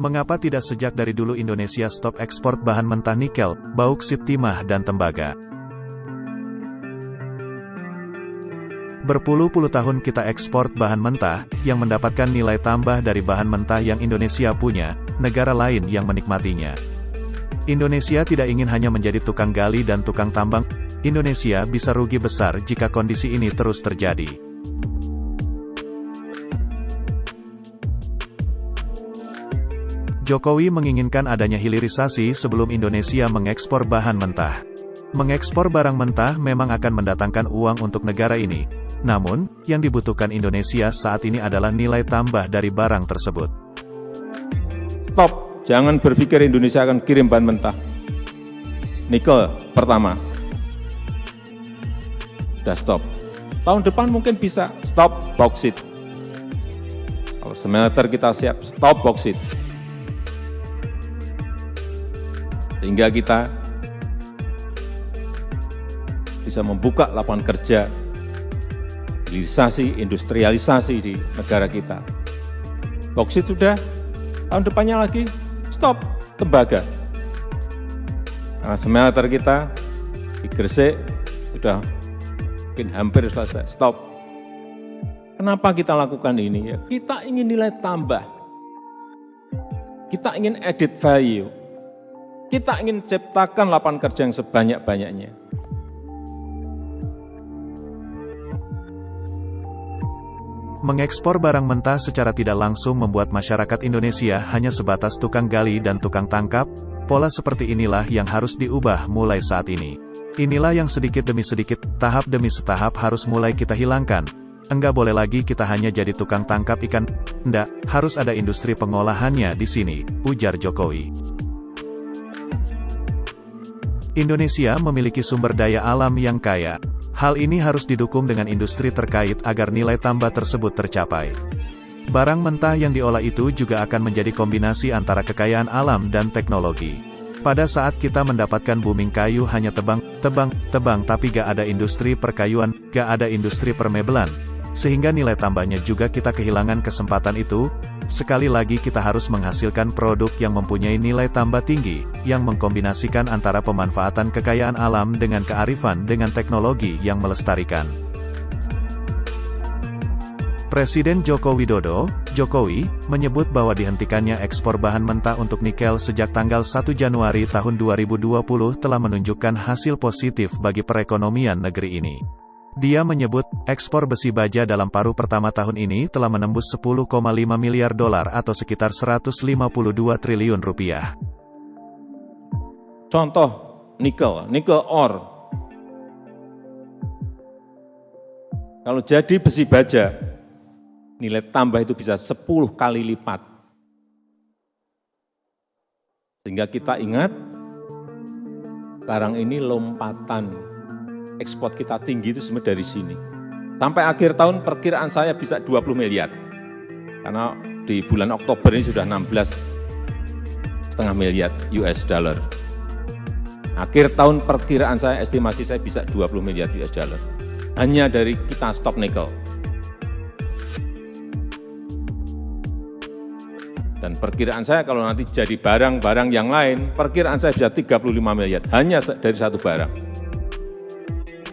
Mengapa tidak sejak dari dulu Indonesia stop ekspor bahan mentah nikel, bauksit, timah, dan tembaga? Berpuluh-puluh tahun kita ekspor bahan mentah, yang mendapatkan nilai tambah dari bahan mentah yang Indonesia punya, negara lain yang menikmatinya. Indonesia tidak ingin hanya menjadi tukang gali dan tukang tambang. Indonesia bisa rugi besar jika kondisi ini terus terjadi. Jokowi menginginkan adanya hilirisasi sebelum Indonesia mengekspor bahan mentah. Mengekspor barang mentah memang akan mendatangkan uang untuk negara ini. Namun, yang dibutuhkan Indonesia saat ini adalah nilai tambah dari barang tersebut. Stop, jangan berpikir Indonesia akan kirim bahan mentah. Nikel pertama, udah stop. Tahun depan mungkin bisa stop bauksit. Kalau smelter kita siap, stop bauksit. Sehingga kita bisa membuka lapangan kerja, hilirisasi, industrialisasi di negara kita. Bauksit sudah, tahun depannya lagi stop tembaga. Karena smelter kita di Gresik sudah mungkin hampir selesai, stop. Kenapa kita lakukan ini? Ya, kita ingin nilai tambah. Kita ingin added value. Kita ingin ciptakan lapangan kerja yang sebanyak-banyaknya. Mengekspor barang mentah secara tidak langsung membuat masyarakat Indonesia hanya sebatas tukang gali dan tukang tangkap. Pola seperti inilah yang harus diubah mulai saat ini. Inilah yang sedikit demi sedikit, tahap demi setahap harus mulai kita hilangkan. Enggak boleh lagi kita hanya jadi tukang tangkap ikan. Enggak, harus ada industri pengolahannya di sini, ujar Jokowi. Indonesia memiliki sumber daya alam yang kaya. Hal ini harus didukung dengan industri terkait agar nilai tambah tersebut tercapai. Barang mentah yang diolah itu juga akan menjadi kombinasi antara kekayaan alam dan teknologi. Pada saat kita mendapatkan booming kayu hanya tebang, tapi gak ada industri perkayuan, gak ada industri permebelan, sehingga nilai tambahnya juga kita kehilangan kesempatan itu. Sekali lagi kita harus menghasilkan produk yang mempunyai nilai tambah tinggi, yang mengkombinasikan antara pemanfaatan kekayaan alam dengan kearifan dengan teknologi yang melestarikan. Presiden Joko Widodo, Jokowi, menyebut bahwa dihentikannya ekspor bahan mentah untuk nikel sejak tanggal 1 Januari tahun 2020 telah menunjukkan hasil positif bagi perekonomian negeri ini. Dia menyebut, ekspor besi baja dalam paruh pertama tahun ini telah menembus 10,5 miliar dolar atau sekitar 152 triliun rupiah. Contoh, nikel ore. Kalau jadi besi baja, nilai tambah itu bisa 10 kali lipat. Sehingga kita ingat, sekarang ini lompatan ekspor kita tinggi itu sebenarnya dari sini. Sampai akhir tahun perkiraan saya bisa 20 miliar. Karena di bulan Oktober ini sudah 16,5 miliar US dollar. Akhir tahun perkiraan saya, estimasi saya bisa 20 miliar US dollar. Hanya dari kita stop nikel. Dan perkiraan saya kalau nanti jadi barang-barang yang lain, perkiraan saya bisa 35 miliar. Hanya dari satu barang.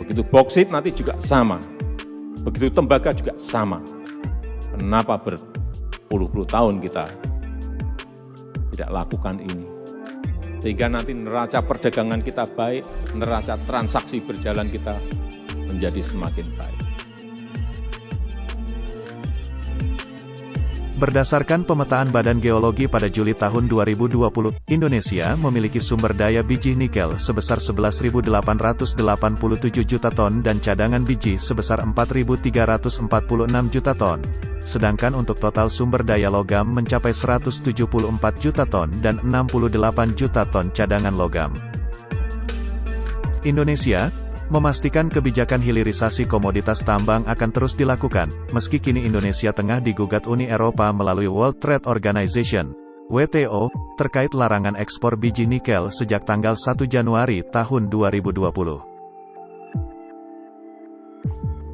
Begitu bauksit nanti juga sama. Begitu tembaga juga sama. Kenapa berpuluh-puluh tahun kita tidak lakukan ini? Sehingga nanti neraca perdagangan kita baik, neraca transaksi berjalan kita menjadi semakin baik. Berdasarkan pemetaan Badan Geologi pada Juli tahun 2020, Indonesia memiliki sumber daya biji nikel sebesar 11.887 juta ton dan cadangan biji sebesar 4.346 juta ton. Sedangkan untuk total sumber daya logam mencapai 174 juta ton dan 68 juta ton cadangan logam. Indonesia memastikan kebijakan hilirisasi komoditas tambang akan terus dilakukan, meski kini Indonesia tengah digugat Uni Eropa melalui World Trade Organization, WTO, terkait larangan ekspor biji nikel sejak tanggal 1 Januari tahun 2020.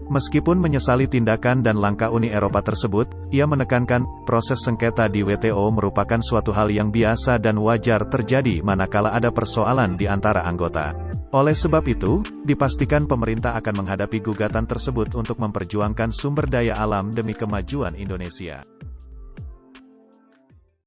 Meskipun menyesali tindakan dan langkah Uni Eropa tersebut, ia menekankan, proses sengketa di WTO merupakan suatu hal yang biasa dan wajar terjadi manakala ada persoalan di antara anggota. Oleh sebab itu, dipastikan pemerintah akan menghadapi gugatan tersebut untuk memperjuangkan sumber daya alam demi kemajuan Indonesia.